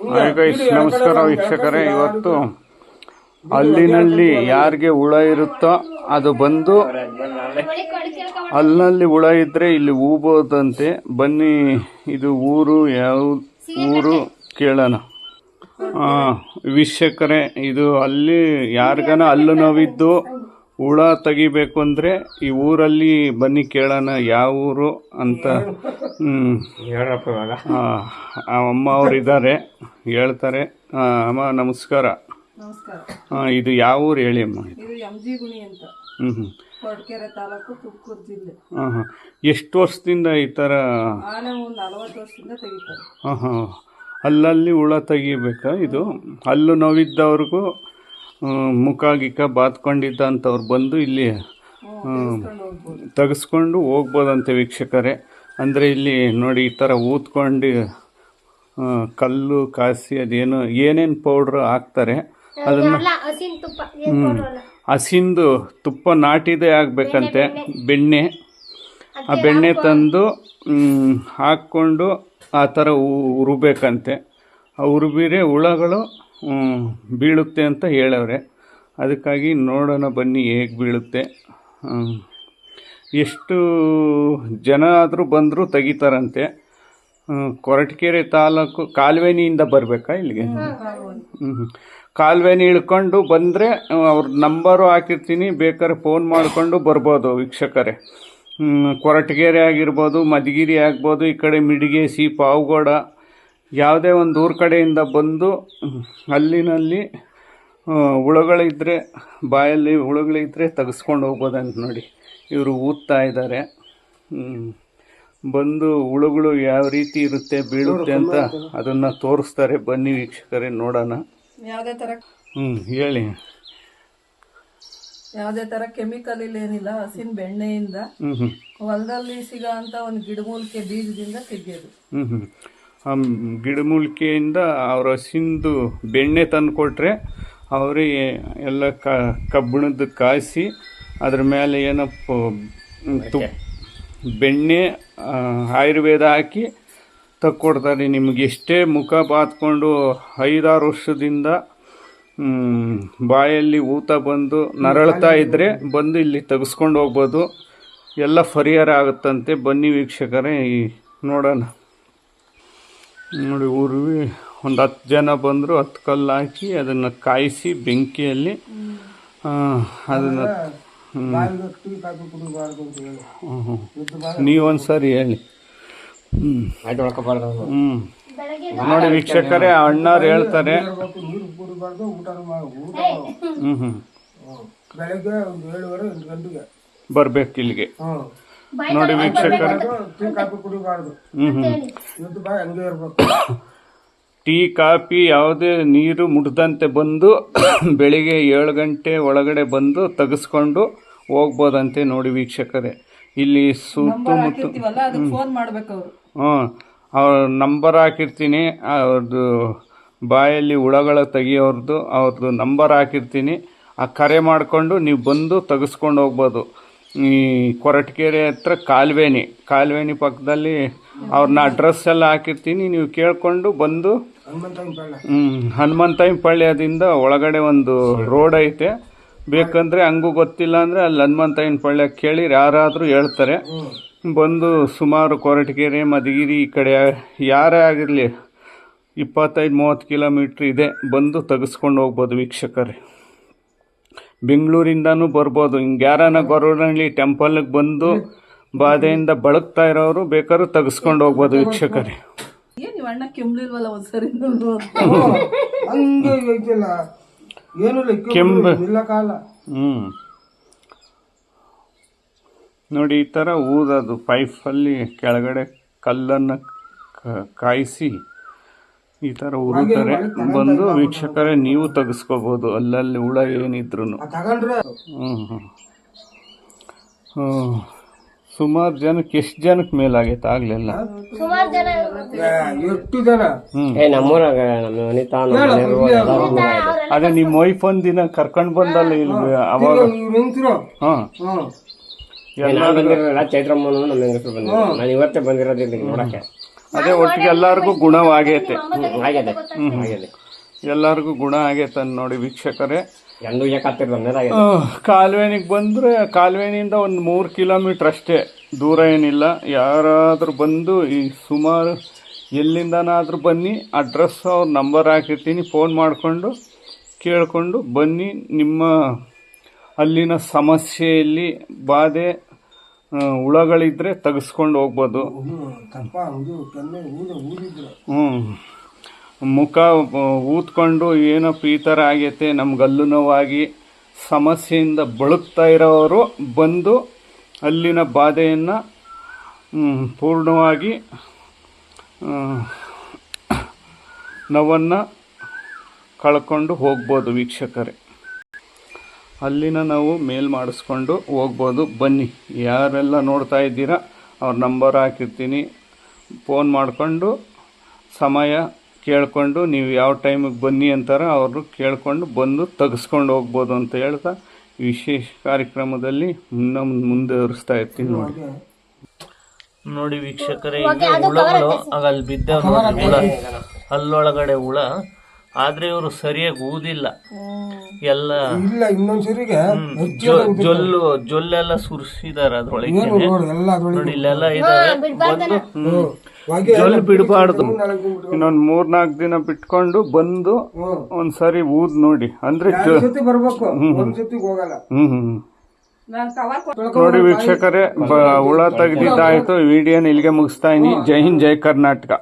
ನಮಸ್ಕಾರ ವೀಕ್ಷಕರೇ. ಇವತ್ತು ಹಲ್ಲಿನಲ್ಲಿ ಯಾರಿಗೆ ಹುಳ ಇರುತ್ತೋ ಅದು ಬಂದು ಹಲ್ಲಿನಲ್ಲಿ ಹುಳ ಇದ್ರೆ ಇಲ್ಲಿ ಊಬೋದಂತೆ. ಬನ್ನಿ, ಇದು ಊರು ಯಾವ ಊರು ಕೇಳೋಣ. ವೀಕ್ಷಕರೇ, ಇದು ಅಲ್ಲಿ ಯಾರಿಗಾನ ಹಲ್ಲು ನೋವಿದ್ದು ಹುಳ ತೆಗಿಬೇಕು ಅಂದರೆ ಈ ಊರಲ್ಲಿ ಬನ್ನಿ ಕೇಳೋಣ ಯಾವ ಊರು ಅಂತ. ಅಮ್ಮ ಅವರು ಇದ್ದಾರೆ, ಹೇಳ್ತಾರೆ. ಅಮ್ಮ ನಮಸ್ಕಾರ. ಇದು ಯಾವ ಊರು ಹೇಳಿ ಅಮ್ಮ? ಇದು ಎಂಜಿ ಗುಣಿ ಅಂತ, ಕೊರಟಗೆರೆ ತಾಲೂಕು, ತುಮಕೂರು ಜಿಲ್ಲೆ. ಎಷ್ಟು ವರ್ಷದಿಂದ ಈ ಥರ? ಒಂದು 40 ವರ್ಷದಿಂದ ತೆಗಿತಾರೆ. ಅಲ್ಲಲ್ಲಿ ಹುಳ ತೆಗಿಬೇಕಾ? ಇದು ಹಲ್ಲು ನೋವಿದ್ದವ್ರಿಗೂ ಮುಖ ಗಿಕ್ಕ ಬಾತ್ಕೊಂಡಿದ್ದಂಥವ್ರು ಬಂದು ಇಲ್ಲಿ ತೆಗೆಸ್ಕೊಂಡು ಹೋಗ್ಬೋದಂತೆ ವೀಕ್ಷಕರೇ. ಅಂದರೆ ಇಲ್ಲಿ ನೋಡಿ, ಈ ಥರ ಊದ್ಕೊಂಡು ಕಲ್ಲು ಕಾಸಿ ಅದೇನು ಏನೇನು ಪೌಡ್ರ್ ಹಾಕ್ತಾರೆ ಅದನ್ನು, ಹಸಿಂದು ತುಪ್ಪ ನಾಟಿದೇ ಆಗಬೇಕಂತೆ, ಬೆಣ್ಣೆ. ಆ ಬೆಣ್ಣೆ ತಂದು ಹಾಕ್ಕೊಂಡು ಆ ಥರ ಉರುಬೇಕಂತೆ. ಆ ಉರುಬಿರೆ ಹುಳಗಳು ಬೀಳುತ್ತೆ ಅಂತ ಹೇಳವ್ರೆ. ಅದಕ್ಕಾಗಿ ನೋಡೋಣ ಬನ್ನಿ ಹೇಗೆ ಬೀಳುತ್ತೆ. ಎಷ್ಟು ಜನ ಆದರೂ ಬಂದರೂ ತೆಗಿತಾರಂತೆ. ಕೊರಟಗೆರೆ ತಾಲೂಕು ಕಾಲುವೆನಿಯಿಂದ ಬರಬೇಕಾ ಇಲ್ಲಿಗೆ? ಕಾಲುವೆನಿ ಇಳ್ಕೊಂಡು ಬಂದರೆ ಅವ್ರ ನಂಬರು ಹಾಕಿರ್ತೀನಿ, ಬೇಕಾದ್ರೆ ಫೋನ್ ಮಾಡಿಕೊಂಡು ಬರ್ಬೋದು ವೀಕ್ಷಕರೇ. ಕೊರಟಗೆರೆ ಆಗಿರ್ಬೋದು, ಮಧುಗಿರಿ ಆಗ್ಬೋದು, ಈ ಕಡೆ ಮಿಡಿಗೇಸಿ, ಪಾವಗಡ, ಯಾವುದೇ ಒಂದು ಊರ ಕಡೆಯಿಂದ ಬಂದು ಅಲ್ಲಿನಲ್ಲಿ ಹುಳುಗಳಿದ್ದರೆ, ಬಾಯಲ್ಲಿ ಹುಳುಗಳಿದ್ದರೆ ತೆಗೆಸ್ಕೊಂಡು ಹೋಗ್ಬೋದಂತ. ನೋಡಿ, ಇವರು ಊದ್ತಾ ಇದ್ದಾರೆ. ಬಂದು ಹುಳುಗಳು ಯಾವ ರೀತಿ ಇರುತ್ತೆ, ಬೀಳುತ್ತೆ ಅಂತ ಅದನ್ನು ತೋರಿಸ್ತಾರೆ. ಬನ್ನಿ ವೀಕ್ಷಕರೇ, ನೋಡೋಣ. ಯಾವುದೇ ಥರ ಹೇಳಿ. ಯಾವುದೇ ಥರ ಕೆಮಿಕಲ್ ಇಲ್ಲ, ಏನಿಲ್ಲ. ಹಸಿನ ಬೆಣ್ಣೆಯಿಂದ ಹೊಲದಲ್ಲಿ ಸಿಗೋ ಅಂತ ಒಂದು ಗಿಡಮೂಲಿಕೆ ಬೀಜದಿಂದ ತೆಗೆಯೋದು. ಗಿಡಮೂಲಿಕೆಯಿಂದ ಅವ್ರ ಹಸಿಂದು ಬೆಣ್ಣೆ ತಂದು ಕೊಟ್ಟರೆ ಅವರಿಗೆ ಎಲ್ಲ ಕಬ್ಬಿಣದ್ದು ಕಾಯಿಸಿ ಅದ್ರ ಮೇಲೆ ಏನಪ್ಪ ಬೆಣ್ಣೆ ಆಯುರ್ವೇದ ಹಾಕಿ ತಕ್ಕೊಡ್ತಾರೆ. ನಿಮ್ಗೆ ಎಷ್ಟೇ ಮುಖ ಬಾತ್ಕೊಂಡು 5-6 ವರ್ಷದಿಂದ ಬಾಯಲ್ಲಿ ಊತ ಬಂದು ನರಳ್ತಾ ಇದ್ದರೆ ಬಂದು ಇಲ್ಲಿ ತೆಗೆಸ್ಕೊಂಡು ಹೋಗ್ಬೋದು, ಎಲ್ಲ ಪರಿಹಾರ ಆಗುತ್ತಂತೆ. ಬನ್ನಿ ವೀಕ್ಷಕರೇ, ನೋಡೋಣ. ನೋಡಿ, ಊರ್ವಿ ಒಂದು 10 ಜನ ಬಂದರು, 10 ಕಲ್ಲು ಹಾಕಿ ಅದನ್ನು ಕಾಯಿಸಿ ಬೆಂಕಿಯಲ್ಲಿ ಅದನ್ನು ನೀವೊಂದ್ಸರಿ ಹೇಳಿ. ನೋಡಿ ವೀಕ್ಷಕರೇ, ಅಣ್ಣವ್ರು ಹೇಳ್ತಾರೆ. ಬರ್ಬೇಕು ಇಲ್ಲಿಗೆ. ನೋಡಿ ವೀಕ್ಷಕರೇ, ಟೀ ಕಾಫಿ ಯಾವುದೇ ನೀರು ಮುಟ್ದಂತೆ ಬಂದು ಬೆಳಿಗ್ಗೆ 7 ಗಂಟೆ ಒಳಗಡೆ ಬಂದು ತೆಗೆಸ್ಕೊಂಡು ಹೋಗ್ಬೋದಂತೆ. ನೋಡಿ ವೀಕ್ಷಕರೇ, ಇಲ್ಲಿ ಸುತ್ತಮುತ್ತ ಅವ್ರ ನಂಬರ್ ಹಾಕಿರ್ತೀನಿ, ಅವ್ರದ್ದು ಬಾಯಲ್ಲಿ ಹುಳಗಳ ಅವ್ರದ್ದು ನಂಬರ್ ಹಾಕಿರ್ತೀನಿ. ಆ ಕರೆ ಮಾಡಿಕೊಂಡು ನೀವು ಬಂದು ತೆಗೆಸ್ಕೊಂಡು ಹೋಗ್ಬೋದು. ಈ ಕೊರಟಗೆರೆ ಹತ್ರ ಕಾಲುವೆನಿ ಪಕ್ಕದಲ್ಲಿ ಅವ್ರನ್ನ ಅಡ್ರೆಸ್ ಎಲ್ಲ ಹಾಕಿರ್ತೀನಿ. ನೀವು ಕೇಳಿಕೊಂಡು ಬಂದು ಹನುಮಂತಯ್ಯನ ಪಾಳ್ಯದಿಂದ ಒಳಗಡೆ ಒಂದು ರೋಡ್ ಐತೆ, ಬೇಕಂದರೆ ಹಂಗೂ ಗೊತ್ತಿಲ್ಲ ಅಂದರೆ ಅಲ್ಲಿ ಹನುಮಂತಯ್ಯನ ಪಾಳ್ಯ ಕೇಳಿ ಯಾರಾದರೂ ಹೇಳ್ತಾರೆ. ಬಂದು ಸುಮಾರು ಕೊರಟಗೆರೆ, ಮಧುಗಿರಿ ಈ ಕಡೆ ಯಾರೇ ಆಗಿರಲಿ 25-30 ಕಿಲೋಮೀಟ್ರ್ ಇದೆ, ಬಂದು ತೆಗೆಸ್ಕೊಂಡು ಹೋಗ್ಬೋದು ವೀಕ್ಷಕರೇ. ಬೆಂಗಳೂರಿಂದನೂ ಬರ್ಬೋದು. ಹಿಂಗೆ ಯಾರನ್ನ ಗೊರವನಹಳ್ಳಿ ಟೆಂಪಲ್ಗೆ ಬಂದು ಬಾಧೆಯಿಂದ ಬಳಕ್ತಾ ಇರೋರು ಬೇಕಾದ್ರೂ ತೆಗೆಸ್ಕೊಂಡು ಹೋಗ್ಬೋದು ವೀಕ್ಷಕರೇ. ಕೆಂಬು ನೋಡಿ, ಈ ಥರ ಊದೋದು ಪೈಪಲ್ಲಿ ಕೆಳಗಡೆ ಕಲ್ಲನ್ನು ಕಾಯಿಸಿ ಈ ಥರ ಉರುತ್ತಾರೆ. ಬಂದು ವೀಕ್ಷಕರೇ ನೀವು ತೆಗೆಸ್ಕೋಬೋದು ಅಲ್ಲಲ್ಲಿ ಹುಳ ಏನಿದ್ರು. ಸುಮಾರು ಜನಕ್ಕೆ ಎಷ್ಟು ಜನಕ್ಕೆ ಮೇಲಾಗೈತೆ ಆಗ್ಲಿಲ್ಲ? ಅದೇ ನಿಮ್ಮ ವೈಫ್ ಒಂದಿನ ಕರ್ಕೊಂಡು ಬಂದಲ್ಲ ಇಲ್ಲಿ ಅವಾಗ? ಚೈತ್ರಮ್ಮನು ನಮ್ಮ ಹೆಂಗಸರು ಬಂದಿದ್ರು. ನಾನು ಇವತ್ತೇ ಬಂದಿರೋದು ನೋಡಕ್ಕೆ. ಅದೇ ಒಟ್ಟಿಗೆ ಎಲ್ಲರಿಗೂ ಗುಣವಾಗೈತೆ. ಆಗಿದೆ ಆಗಿದೆ. ಎಲ್ಲರಿಗೂ ಗುಣ ಆಗೈತೆ ನೋಡಿ ವೀಕ್ಷಕರೇ. ಎಂದು ಯಾಕತ್ತಿರ ಕಾಲುವೆನಿಗೆ ಬಂದರೆ ಕಾಲುವೆನಿಂದ ಒಂದು 3 ಕಿಲೋಮೀಟ್ರ್ ಅಷ್ಟೇ, ದೂರ ಏನಿಲ್ಲ. ಯಾರಾದರೂ ಬಂದು ಈ ಸುಮಾರು ಎಲ್ಲಿಂದನಾದರೂ ಬನ್ನಿ, ಅಡ್ರೆಸ್ ಅವ್ರ ನಂಬರ್ ಹಾಕಿರ್ತೀನಿ, ಫೋನ್ ಮಾಡಿಕೊಂಡು ಕೇಳಿಕೊಂಡು ಬನ್ನಿ. ನಿಮ್ಮ ಅಲ್ಲಿನ ಸಮಸ್ಯೆಯಲ್ಲಿ ಬಾಧೆ ಹುಳಗಳಿದ್ರೆ ತೆಗೆಸ್ಕೊಂಡು ಹೋಗ್ಬೋದು. ಮುಖ ಊದ್ಕೊಂಡು ಏನಪ್ಪ ಈ ಥರ ಆಗೈತೆ, ನಮ್ಗೆ ಹಲ್ಲು ನೋವಾಗಿ ಸಮಸ್ಯೆಯಿಂದ ಬಳಕ್ತಾ ಇರೋರು ಬಂದು ಅಲ್ಲಿನ ಬಾಧೆಯನ್ನು ಪೂರ್ಣವಾಗಿ ನೋವನ್ನು ಕಳ್ಕೊಂಡು ಹೋಗ್ಬೋದು ವೀಕ್ಷಕರೇ. ಅಲ್ಲಿನ ನಾವು ಮೇಲ್ ಮಾಡಿಸ್ಕೊಂಡು ಹೋಗ್ಬೋದು. ಬನ್ನಿ, ಯಾರೆಲ್ಲ ನೋಡ್ತಾ ಇದ್ದೀರಾ ಅವ್ರ ನಂಬರ್ ಹಾಕಿರ್ತೀನಿ, ಫೋನ್ ಮಾಡಿಕೊಂಡು ಸಮಯ ಕೇಳಿಕೊಂಡು ನೀವು ಯಾವ ಟೈಮಿಗೆ ಬನ್ನಿ ಅಂತಾರೆ ಅವರು ಕೇಳಿಕೊಂಡು ಬಂದು ತೆಗೆಸ್ಕೊಂಡು ಹೋಗ್ಬೋದು ಅಂತ ಹೇಳ್ತಾ ವಿಶೇಷ ಕಾರ್ಯಕ್ರಮದಲ್ಲಿ ಮುಂದುವರಿಸ್ತಾ ಇರ್ತೀನಿ. ನೋಡಿ ವೀಕ್ಷಕರೇ, ಹುಳಗಳು ಅಲ್ಲಿ ಬಿದ್ದ ಹುಳ, ಅಲ್ಲೊಳಗಡೆ ಹುಳ. ಆದ್ರೆ ಇವರು ಸರಿಯಾಗಿ ಊದಿಲ್ಲ, ಎಲ್ಲ ಜೊಲ್ಲೆಲ್ಲ ಸುರಿಸಿದಾರೆ ಅದ್ರೊಳಗೆ. ನೋಡಿ ಇಲ್ಲೆಲ್ಲ ಇದಾವೆ. ಜೊಲ್ಲು ಬಿಡಬಾರ್ದು. ಇನ್ನೊಂದ್ 3-4 ದಿನ ಬಿಟ್ಕೊಂಡು ಬಂದು ಒಂದ್ಸರಿ ಊದ್ ನೋಡಿ. ಅಂದ್ರೆ ನೋಡಿ ವೀಕ್ಷಕರೇ, ಹುಳ ತೆಗ್ದಿದ್ದಾಯ್ತು. ವಿಡಿಯೋನ ಇಲ್ಲಿಗೆ ಮುಗಿಸ್ತಾ ಇದೀನಿ. ಜೈ ಹಿಂದ್, ಜೈ ಕರ್ನಾಟಕ.